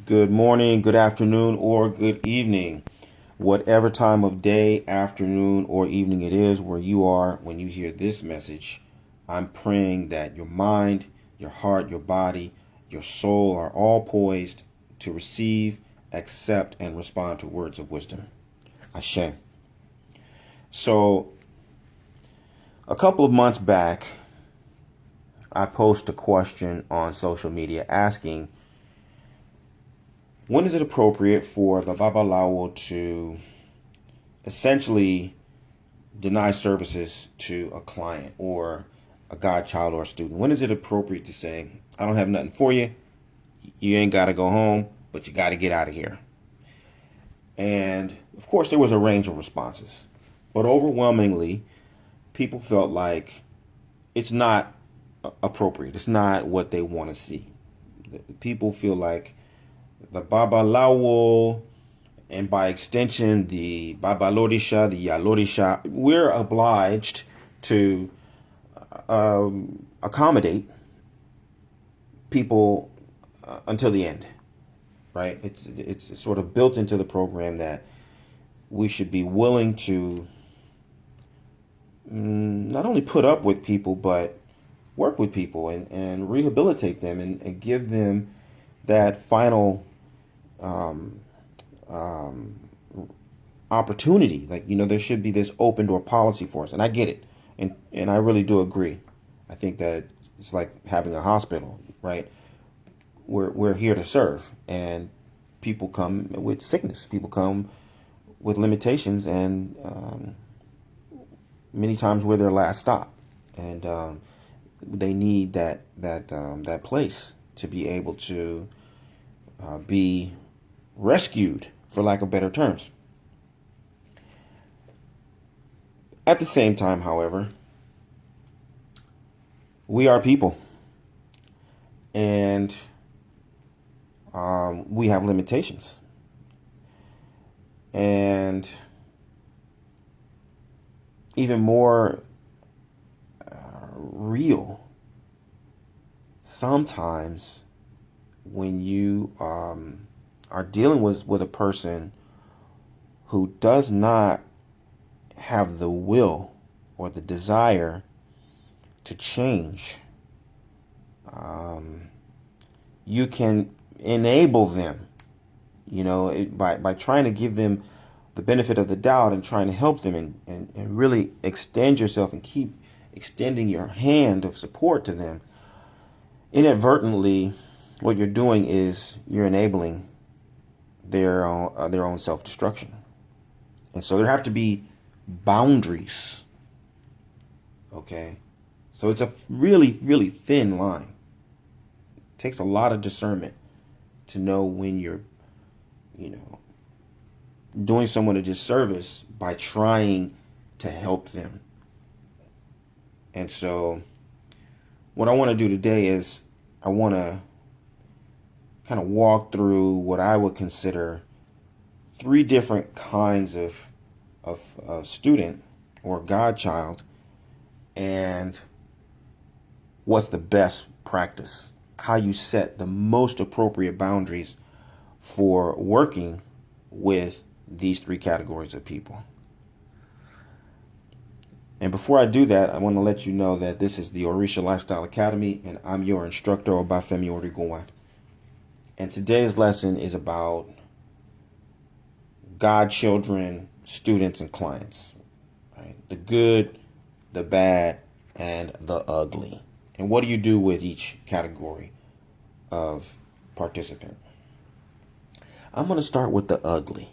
Good morning, good afternoon, or good evening. Whatever time of day, afternoon, or evening it is where you are when you hear this message, I'm praying that your mind, your heart, your body, your soul are all poised to receive, accept, and respond to words of wisdom. Ashe. So, a couple of months back, I posted a question on social media asking, when is it appropriate for the Babalawo to essentially deny services to a client or a godchild or a student? When is it appropriate to say, I don't have nothing for you. You ain't got to go home, but you got to get out of here? And of course, there was a range of responses. But overwhelmingly, people felt like it's not appropriate. It's not what they want to see. People feel like the Babalawo, and by extension, the Babalorisha, the Yalorisha, we're obliged to accommodate people until the end, right? It's sort of built into the program that we should be willing to not only put up with people, but work with people and rehabilitate them and give them that final opportunity. Like, there should be this open door policy for us. And I get it. And I really do agree. I think that it's like having a hospital, right? We're here to serve. And people come with sickness. People come with limitations, and many times we're their last stop. And they need that place to be able to be rescued, for lack of better terms. At the same time, however, we are people, and we have limitations. And even more real, sometimes when you are dealing with a person who does not have the will or the desire to change, you can enable them, by trying to give them the benefit of the doubt and trying to help them and really extend yourself and keep extending your hand of support to them. Inadvertently, what you're doing is you're enabling their own self-destruction. And so there have to be boundaries. Okay? So it's a really, really thin line. It takes a lot of discernment to know when you're, doing someone a disservice by trying to help them. And so what I want to do today is I want to kind of walk through what I would consider three different kinds of student or godchild, and what's the best practice, how you set the most appropriate boundaries for working with these three categories of people. And before I do that, I want to let you know that this is the Orisha Lifestyle Academy, and I'm your instructor, Obafemi Origunwa. And today's lesson is about godchildren, students, and clients. Right? The good, the bad, and the ugly. And what do you do with each category of participant? I'm going to start with the ugly.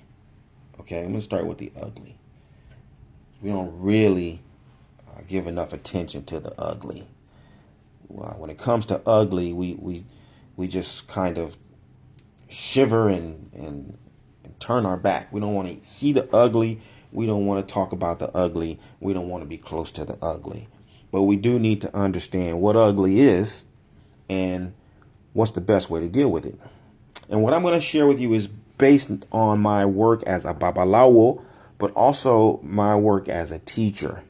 Okay, I'm going to start with the ugly. We don't really give enough attention to the ugly. When it comes to ugly, we just kind of shiver and turn our back. We don't want to see the ugly. We don't want to talk about the ugly. We don't want to be close to the ugly. But we do need to understand what ugly is and what's the best way to deal with it. And what I'm going to share with you is based on my work as a babalawo, but also my work as a teacher.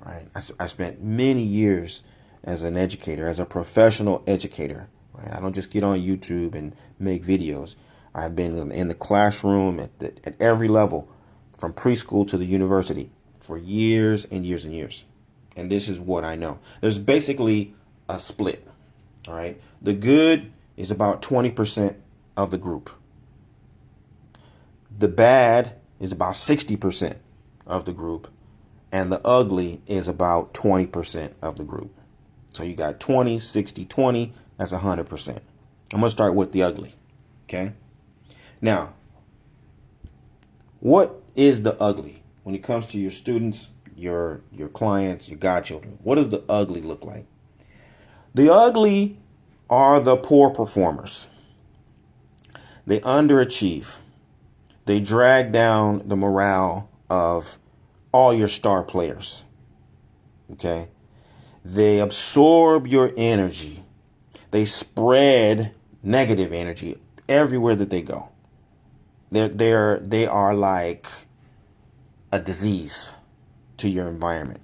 Right? I spent many years as an educator, as a professional educator. Right? Right? I don't just get on YouTube and make videos. I've been in the classroom at every level, from preschool to the university, for years and years and years. And this is what I know. There's basically a split. All right. The good is about 20% of the group. The bad is about 60% of the group. And the ugly is about 20% of the group. So you got 20, 60, 20. That's 100%. I'm going to start with the ugly. Okay. Now, what is the ugly when it comes to your students, your clients, your godchildren? What does the ugly look like? The ugly are the poor performers. They underachieve. They drag down the morale of all your star players. Okay? They absorb your energy. They spread negative energy everywhere that they go. They are like a disease to your environment.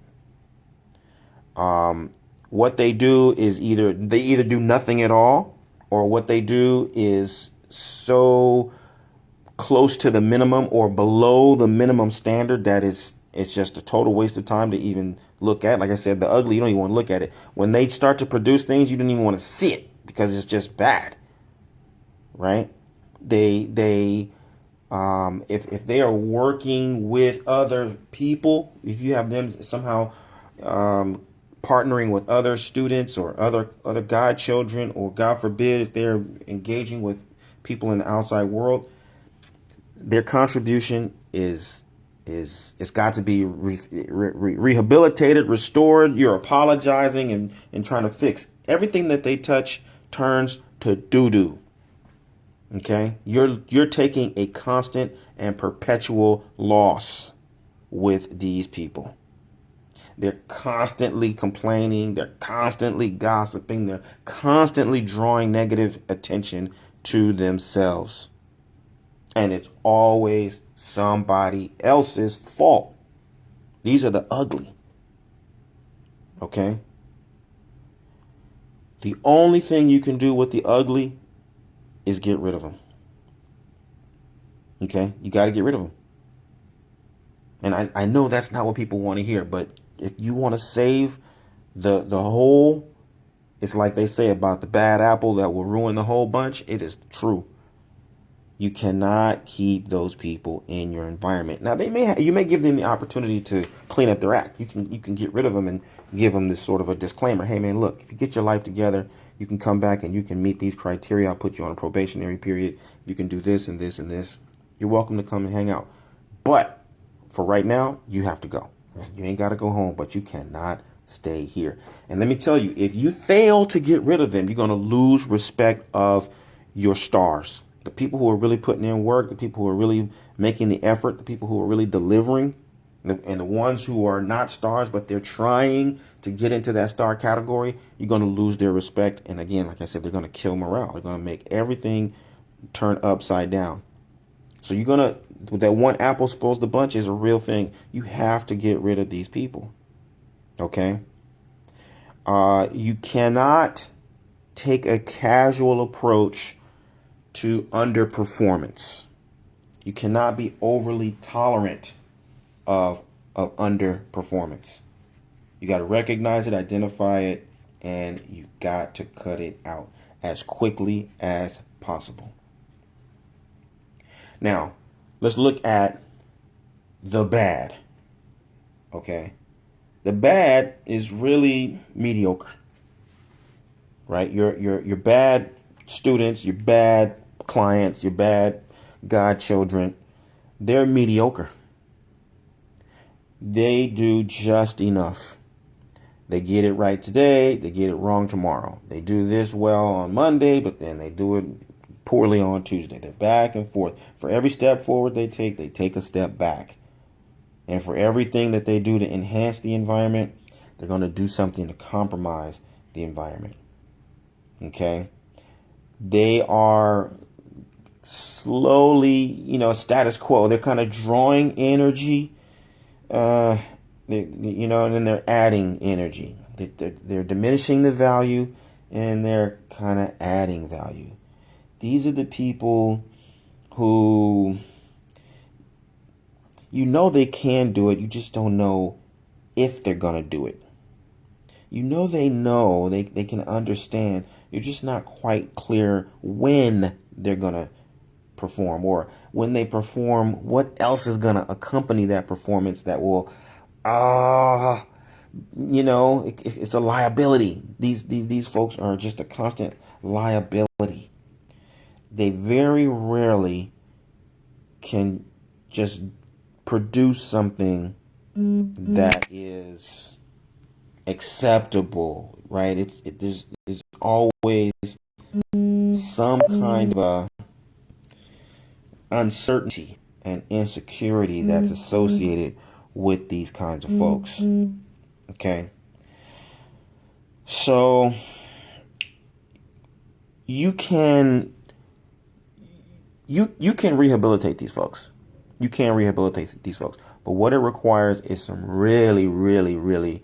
What they do is either do nothing at all, or what they do is so close to the minimum or below the minimum standard that it's just a total waste of time to even look at. Like I said, the ugly, you don't even want to look at it. When they start to produce things, you don't even want to see it because it's just bad. Right? If they are working with other people, if you have them somehow partnering with other students or other godchildren, or God forbid if they're engaging with people in the outside world, their contribution is it's got to be rehabilitated, restored. You're apologizing and trying to fix. Everything that they touch turns to doo-doo. Okay? You're taking a constant and perpetual loss with these people. They're constantly complaining. They're constantly gossiping. They're constantly drawing negative attention to themselves. And it's always somebody else's fault. These are the ugly. Okay? The only thing you can do with the ugly is get rid of them. Okay? You got to get rid of them. And I know that's not what people want to hear, but if you want to save the whole, it's like they say about the bad apple that will ruin the whole bunch. It is true. You cannot keep those people in your environment. Now, you may give them the opportunity to clean up their act. You can get rid of them and give them this sort of a disclaimer. Hey, man, look, if you get your life together, you can come back and you can meet these criteria. I'll put you on a probationary period. You can do this and this and this. You're welcome to come and hang out. But for right now, you have to go. You ain't got to go home, but you cannot stay here. And let me tell you, if you fail to get rid of them, you're going to lose respect of your stars. The people who are really putting in work, the people who are really making the effort, the people who are really delivering, and the ones who are not stars, but they're trying to get into that star category, you're going to lose their respect. And again, like I said, they're going to kill morale. They're going to make everything turn upside down. So that one apple spoils the bunch is a real thing. You have to get rid of these people. Okay? You cannot take a casual approach to underperformance. You cannot be overly tolerant of underperformance. You got to recognize it, identify it, and you've got to cut it out as quickly as possible. Now, let's look at the bad. Okay? The bad is really mediocre. Right? Your bad students, your bad clients, your bad godchildren, they're mediocre. They do just enough. They get it right today, they get it wrong tomorrow. They do this well on Monday, but then they do it poorly on Tuesday. They're back and forth. For every step forward they take a step back. And for everything that they do to enhance the environment, they're going to do something to compromise the environment. Okay? They are slowly, status quo. They're kind of drawing energy, and then they're adding energy. They're diminishing the value and they're kind of adding value. These are the people who you know they can do it, you just don't know if they're going to do it. You know they can understand. You're just not quite clear when they're going to perform, or when they perform, what else is going to accompany that performance that will, it's a liability. These folks are just a constant liability. They very rarely can just produce something that is acceptable, right? There's always some kind of a uncertainty and insecurity that's associated with these kinds of folks. Okay, so you can rehabilitate these folks. You can rehabilitate these folks, but what it requires is some really, really, really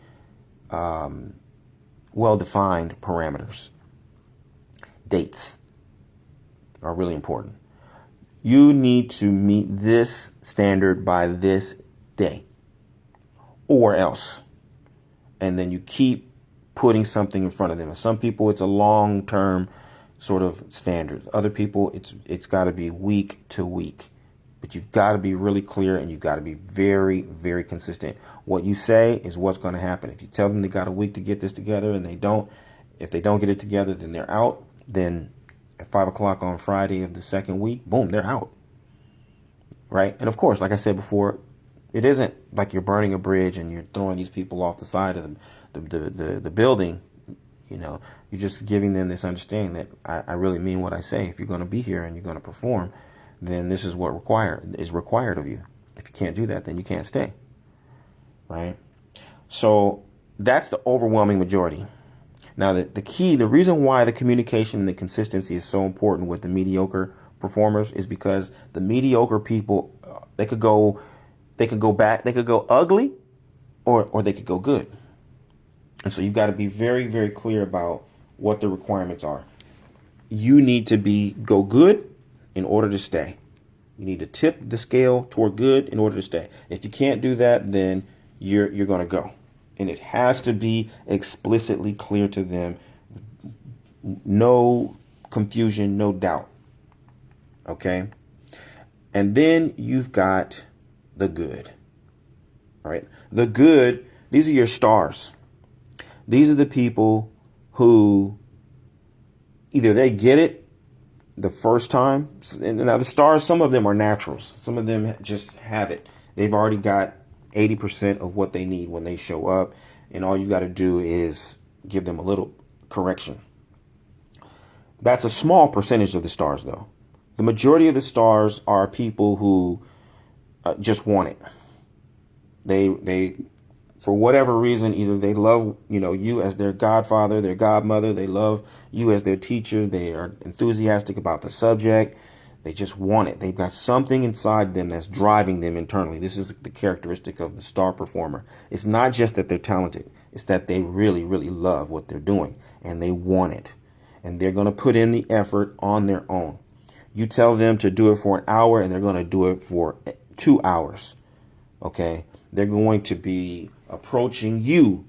well-defined parameters. Dates are really important. You need to meet this standard by this day, or else. And then you keep putting something in front of them. And some people, it's a long-term sort of standard. Other people, it's got to be week to week. But you've got to be really clear, and you've got to be very, very consistent. What you say is what's going to happen. If you tell them they got a week to get this together and if they don't get it together, then they're out. Then at 5 o'clock on Friday of the second week, boom, they're out. Right? And of course, like I said before, it isn't like you're burning a bridge and you're throwing these people off the side of the building. You're just giving them this understanding that I really mean what I say. If you're going to be here and you're going to perform, then this is what is required of you. If you can't do that, then you can't stay. Right? So that's the overwhelming majority. Now, the reason why the communication and the consistency is so important with the mediocre performers is because the mediocre people, they could go ugly, or they could go good. And so you've got to be very, very clear about what the requirements are. You need to go good in order to stay. You need to tip the scale toward good in order to stay. If you can't do that, then you're going to go. And it has to be explicitly clear to them. No confusion, no doubt. Okay? And then you've got the good. All right? The good, these are your stars. These are the people who either they get it the first time. And now the stars, some of them are naturals. Some of them just have it. They've already got 80% of what they need when they show up. And all you got to do is give them a little correction. That's a small percentage of the stars, though. The majority of the stars are people who just want it. They for whatever reason, either they love, you as their godfather, their godmother. They love you as their teacher. They are enthusiastic about the subject. They just want it. They've got something inside them that's driving them internally. This is the characteristic of the star performer. It's not just that they're talented. It's that they really, really love what they're doing, and they want it. And they're going to put in the effort on their own. You tell them to do it for an hour, and they're going to do it for 2 hours. Okay? They're going to be approaching you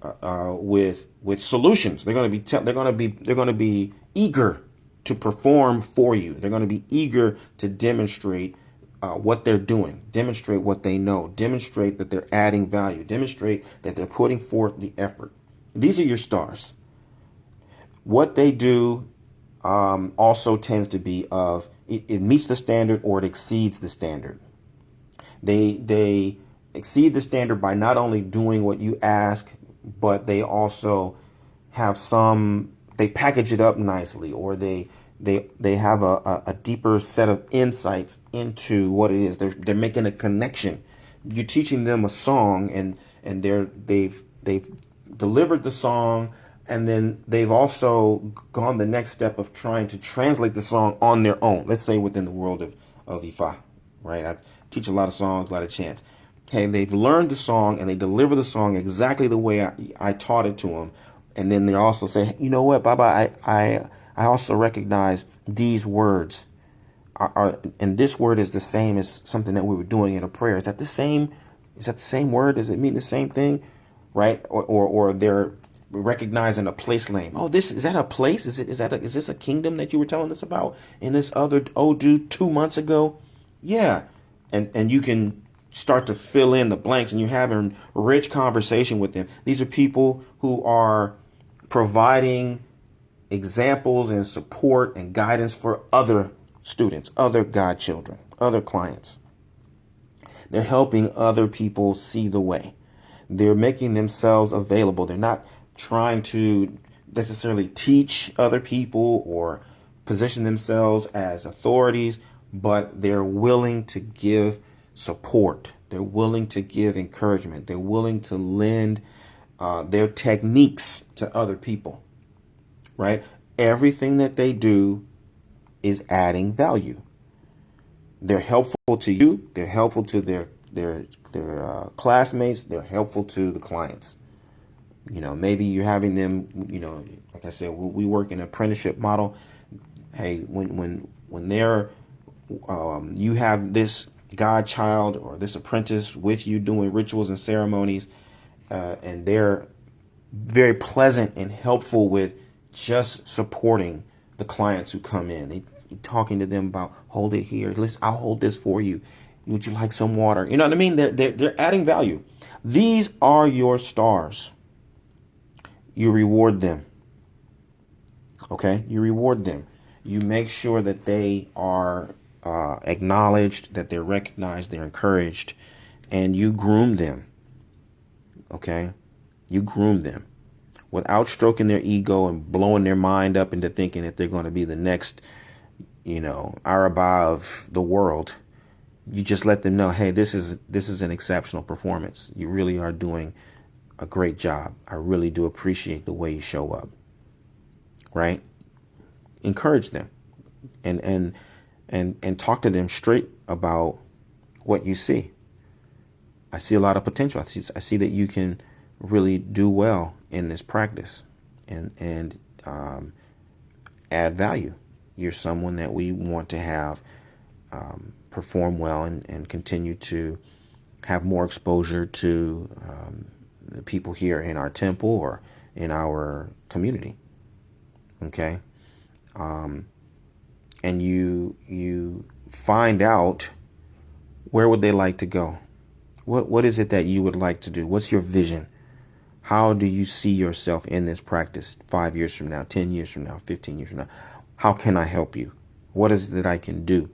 with solutions. They're going to be eager to perform for you. They're going to be eager to demonstrate what they're doing, demonstrate what they know, demonstrate that they're adding value, demonstrate that they're putting forth the effort. These are your stars. What they do also tends to be it meets the standard or it exceeds the standard. They exceed the standard by not only doing what you ask, but they also have they package it up nicely, or they have a deeper set of insights into what it is. They're making a connection. You're teaching them a song, and they've delivered the song, and then they've also gone the next step of trying to translate the song on their own. Let's say within the world of Ifa, right? I teach a lot of songs, a lot of chants. Hey, they've learned the song and they deliver the song exactly the way I taught it to them, And then they also say, you know what, Baba, I also recognize these words and this word is the same as something that we were doing in a prayer. Is that the same? Is that the same word? Does it mean the same thing? Right? Or they're recognizing a place name. Oh, this is that a place? Is this a kingdom that you were telling us about in this other Odu 2 months ago? Yeah. And you can start to fill in the blanks, and you're having rich conversation with them. These are people who are providing examples and support and guidance for other students, other godchildren, other clients. They're helping other people see the way. They're making themselves available. They're not trying to necessarily teach other people or position themselves as authorities, but they're willing to give support. They're willing to give encouragement. They're willing to lend their techniques to other people, right? Everything that they do is adding value. They're helpful to you. They're helpful to their classmates. They're helpful to the clients. Maybe you're having them. Like I said, we work in an apprenticeship model. Hey, when they're you have this godchild or this apprentice with you doing rituals and ceremonies, and they're very pleasant and helpful with just supporting the clients who come in. They talking to them about, hold it here. Listen, I'll hold this for you. Would you like some water? You know what I mean? They're adding value. These are your stars. You reward them. Okay? You reward them. You make sure that they are acknowledged, that they're recognized, they're encouraged, and you groom them. Okay? You groom them without stroking their ego and blowing their mind up into thinking that they're going to be the next, Araba of the world. You just let them know, hey, this is an exceptional performance. You really are doing a great job. I really do appreciate the way you show up. Right? Encourage them and talk to them straight about what you see. I see a lot of potential. I see that you can really do well in this practice and add value. You're someone that we want to have perform well and continue to have more exposure to the people here in our temple or in our community. Okay? And you find out, where would they like to go? What is it that you would like to do? What's your vision? How do you see yourself in this practice 5 years from now, 10 years from now, 15 years from now? How can I help you? What is it that I can do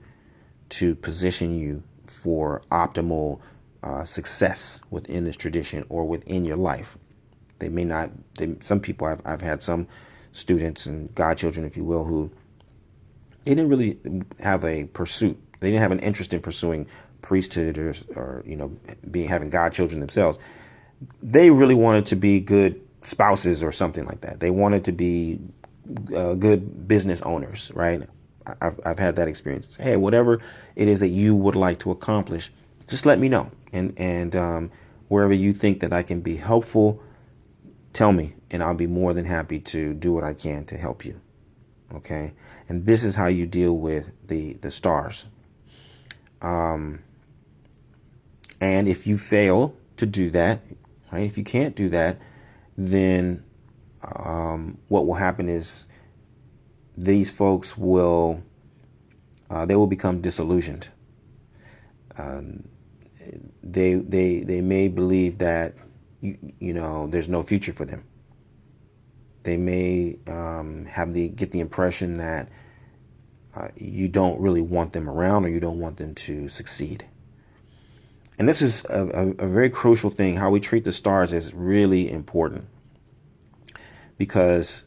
to position you for optimal success within this tradition or within your life? They may not. Some people, I've had some students and godchildren, if you will, who they didn't really have a pursuit. They didn't have an interest in pursuing priesthood or having godchildren themselves. They really wanted to be good spouses or something like that. They wanted to be good business owners, right? I've had that experience. Hey, whatever it is that you would like to accomplish, just let me know. And wherever you think that I can be helpful, tell me, and I'll be more than happy to do what I can to help you. Okay? And this is how you deal with the stars. And if you fail to do that, right? If you can't do that, then what will happen is these folks will become disillusioned. They may believe that there's no future for them. They may get the impression that you don't really want them around, or you don't want them to succeed. And this is a very crucial thing. How we treat the stars is really important, because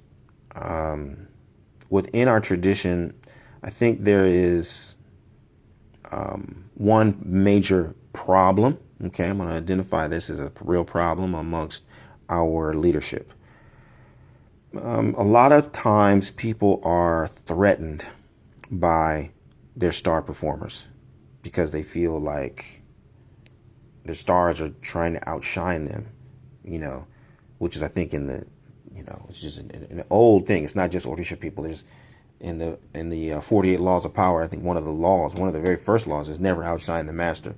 within our tradition, I think there is one major problem. Okay, I'm going to identify this as a real problem amongst our leadership. A lot of times people are threatened by their star performers because they feel like their stars are trying to outshine them, which is, I think, in It's just an old thing. It's not just Orisha people. There's in the 48 laws of power. I think one of the very first laws is never outshine the master.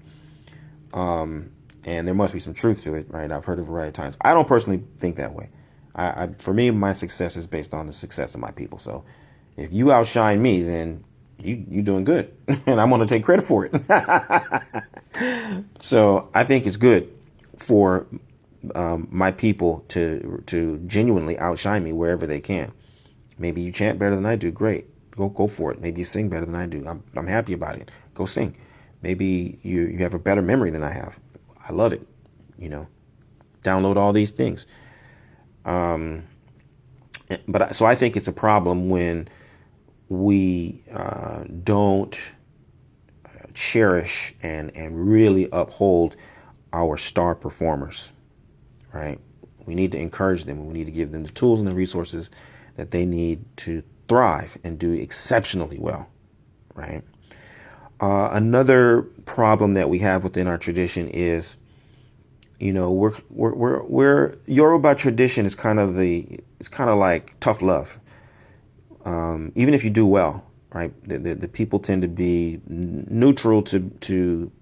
And there must be some truth to it, right? I've heard it a variety of times. I don't personally think that way. For me, my success is based on the success of my people. So if you outshine me, then you doing good, and I'm going to take credit for it. So I think it's good for my people to genuinely outshine me wherever they can. Maybe you chant better than I do. Great. Go for it. Maybe you sing better than I do. I'm happy about it. Go sing. Maybe you have a better memory than I have. I love it. Download all these things. So I think it's a problem when we don't cherish and really uphold our star performers, right? We need to encourage them. We need to give them the tools and the resources that they need to thrive and do exceptionally well, right? Another problem that we have within our tradition is, we're Yoruba tradition is kind of like tough love. Even if you do well, right? The people tend to be neutral to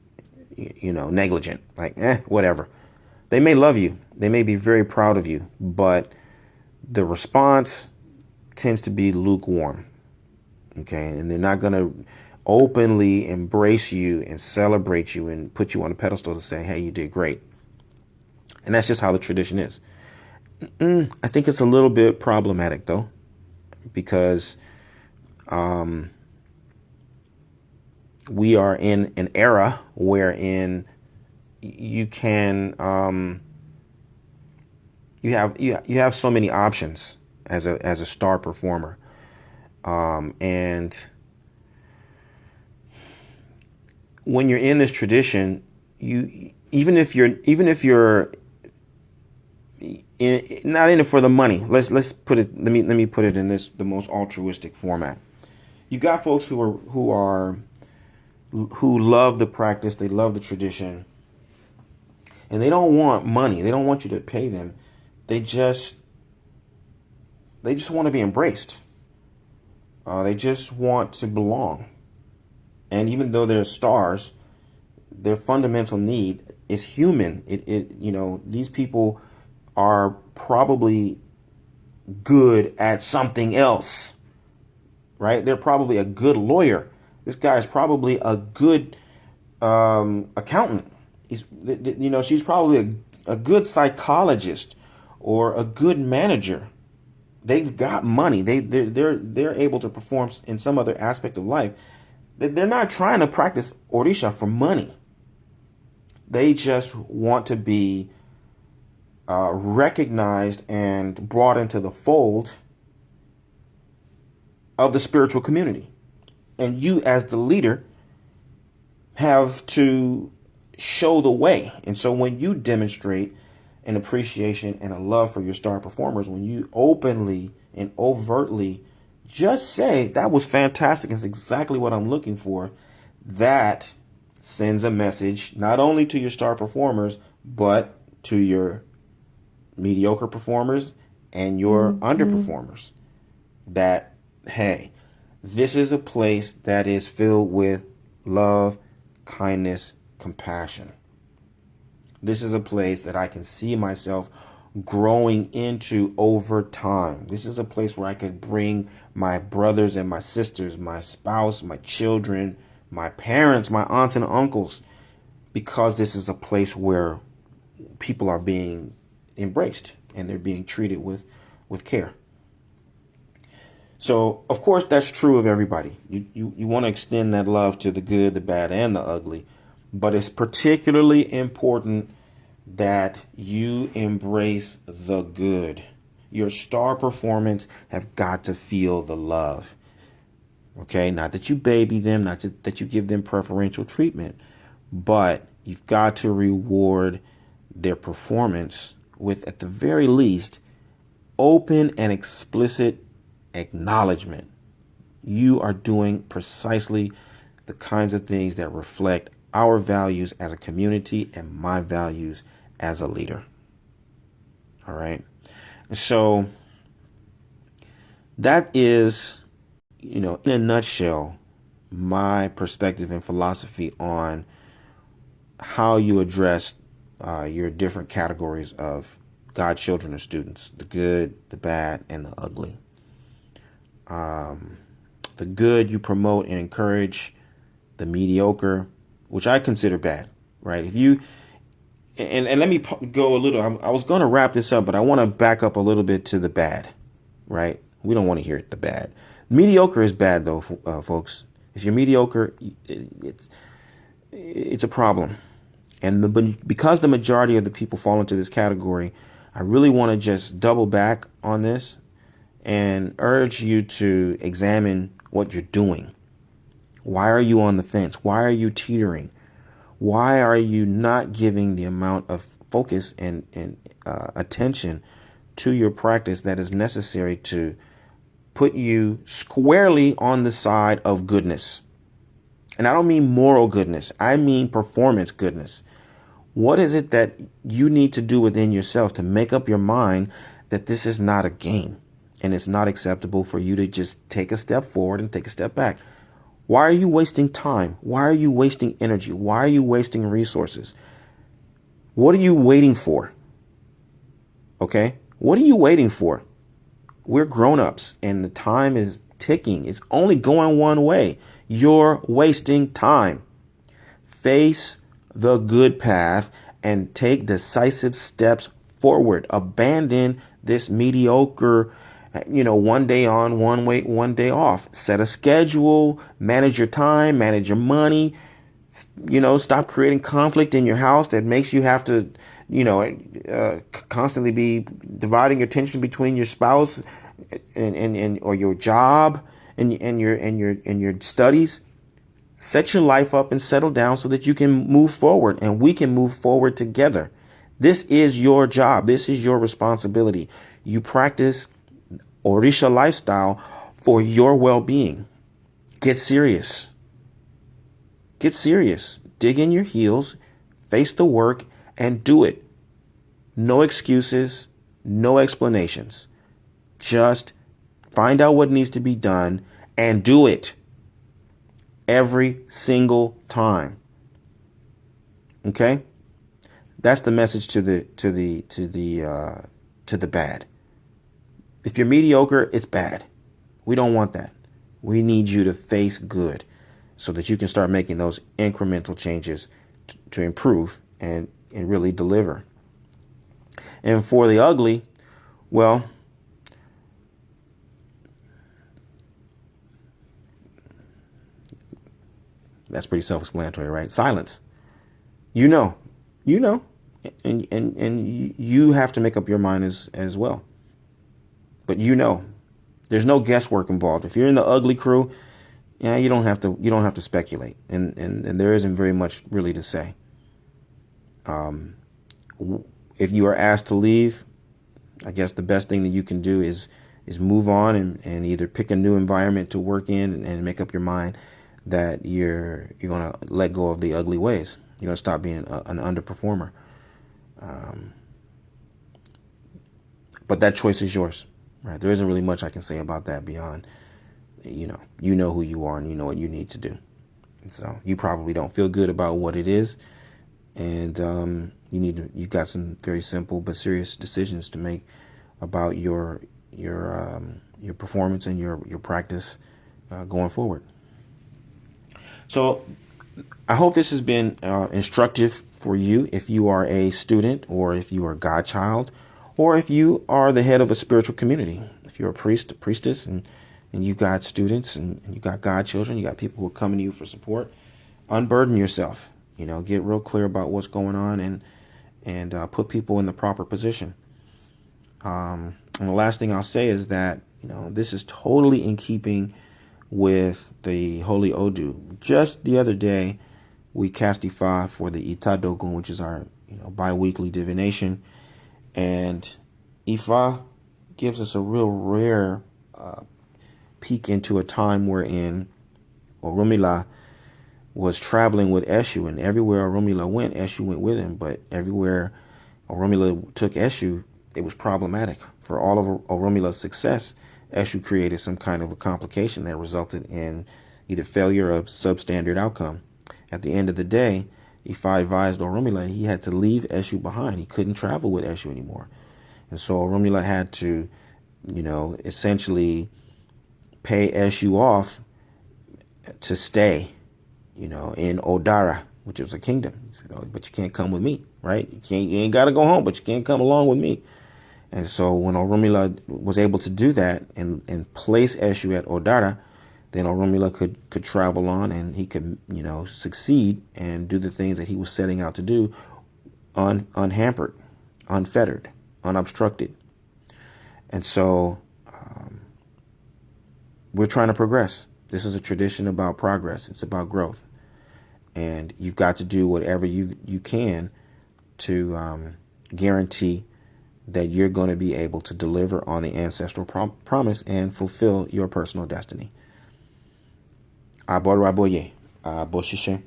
negligent, like, whatever. They may love you. They may be very proud of you, but the response tends to be lukewarm. Okay. And they're not going to openly embrace you and celebrate you and put you on a pedestal to say, hey, you did great. And that's just how the tradition is. I think it's a little bit problematic, though, because we are in an era wherein you can you have so many options as a star performer, and when you're in this tradition, even if you're not in it for the money. Let's put it. Let me put it in the most altruistic format. You got folks who love the practice. They love the tradition, and they don't want money. They don't want you to pay them. They just want to be embraced. They just want to belong. And even though they're stars, their fundamental need is human. These people are probably good at something else, right? They're probably a good lawyer. This guy is probably a good accountant. She's probably a good psychologist or a good manager. They've got money. They're able to perform in some other aspect of life. They're not trying to practice Orisha for money. They just want to be recognized and brought into the fold of the spiritual community. And you, as the leader, have to show the way. And so when you demonstrate an appreciation and a love for your star performers, when you openly and overtly just say, that was fantastic, it's exactly what I'm looking for, that sends a message not only to your star performers, but to your mediocre performers and your underperformers, that, hey, this is a place that is filled with love, kindness, compassion. This is a place that I can see myself growing into over time. This is a place where I could bring my brothers and my sisters, my spouse, my children, my parents, my aunts and uncles, because this is a place where people are being embraced and they're being treated with care. So, of course, that's true of everybody. You want to extend that love to the good, the bad, and the ugly. But it's particularly important that you embrace the good. Your star performance have got to feel the love. Okay? Not that you baby them, not that you give them preferential treatment, but you've got to reward their performance with, at the very least, open and explicit acknowledgement. You are doing precisely the kinds of things that reflect our values as a community and my values as a leader. All right. And so That is, in a nutshell, my perspective and philosophy on how you address your different categories of godchildren or students: the good, the bad, and the ugly. The good you promote and encourage, the mediocre, which I consider bad, right? If you and let me go a little. I was going to wrap this up, but I want to back up a little bit to the bad, right? We don't want to hear it, the bad. Mediocre is bad, though, folks. If you're mediocre, it's a problem. And because the majority of the people fall into this category, I really want to just double back on this and urge you to examine what you're doing. Why are you on the fence? Why are you teetering? Why are you not giving the amount of focus and attention to your practice that is necessary to put you squarely on the side of goodness? And I don't mean moral goodness. I mean performance goodness. What is it that you need to do within yourself to make up your mind that this is not a game and it's not acceptable for you to just take a step forward and take a step back? Why are you wasting time? Why are you wasting energy? Why are you wasting resources? What are you waiting for? Okay? What are you waiting for? We're grown-ups and the time is ticking. It's only going one way. You're wasting time. Face the good path and take decisive steps forward. Abandon this mediocre, one day on, one day off. Set a schedule, manage your time, manage your money. Stop creating conflict in your house that makes you have to, constantly be dividing your attention between your spouse and or your job and your studies. Set your life up and settle down so that you can move forward and we can move forward together. This is your job. This is your responsibility. You practice Orisha lifestyle for your well-being. Get serious. Get serious. Dig in your heels, face the work, and do it. No excuses, no explanations. Just find out what needs to be done and do it. Every single time. Okay? That's the message to the bad. If you're mediocre, it's bad. We don't want that. We need you to face good so that you can start making those incremental changes to improve and really deliver. And for the ugly, well, that's pretty self-explanatory, right? Silence. You know, and you have to make up your mind as well. But there's no guesswork involved. If you're in the ugly crew, you don't have to speculate, and there isn't very much really to say. If you are asked to leave, I guess the best thing that you can do is move on and either pick a new environment to work in and make up your mind that you're going to let go of the ugly ways. You're going to stop being an underperformer. But that choice is yours, right? There isn't really much I can say about that beyond, you know who you are and you know what you need to do. So you probably don't feel good about what it is. And you've got some very simple but serious decisions to make about your performance and your practice going forward. So I hope this has been instructive for you if you are a student or if you are a godchild or if you are the head of a spiritual community. If you're a priest, a priestess, and you've got students and you've got godchildren, you got people who are coming to you for support, unburden yourself. Get real clear about what's going on and put people in the proper position. And the last thing I'll say is that, this is totally in keeping with the Holy Odu. Just the other day, we cast Ifa for the Itadogun, which is our, bi-weekly divination. And Ifa gives us a real rare peek into a time wherein Orunmila was traveling with Eshu, and everywhere Orunmila went, Eshu went with him. But everywhere Orunmila took Eshu, it was problematic. For all of Orunmila's success, Eshu created some kind of a complication that resulted in either failure or substandard outcome. At the end of the day, Ifa advised Orunmila he had to leave Eshu behind. He couldn't travel with Eshu anymore. And so Orunmila had to, essentially pay Eshu off to stay, in Odara, which was a kingdom. He said, "Oh, but you can't come with me, right? You ain't got to go home, but you can't come along with me." And so when Orunmila was able to do that and place Eshu at Odara, then Orunmila could travel on, and he could, succeed and do the things that he was setting out to do unhampered, unfettered, unobstructed. And so we're trying to progress. This is a tradition about progress. It's about growth. And you've got to do whatever you can to guarantee that you're going to be able to deliver on the ancestral promise and fulfill your personal destiny. Aboraboye, Aboshishe.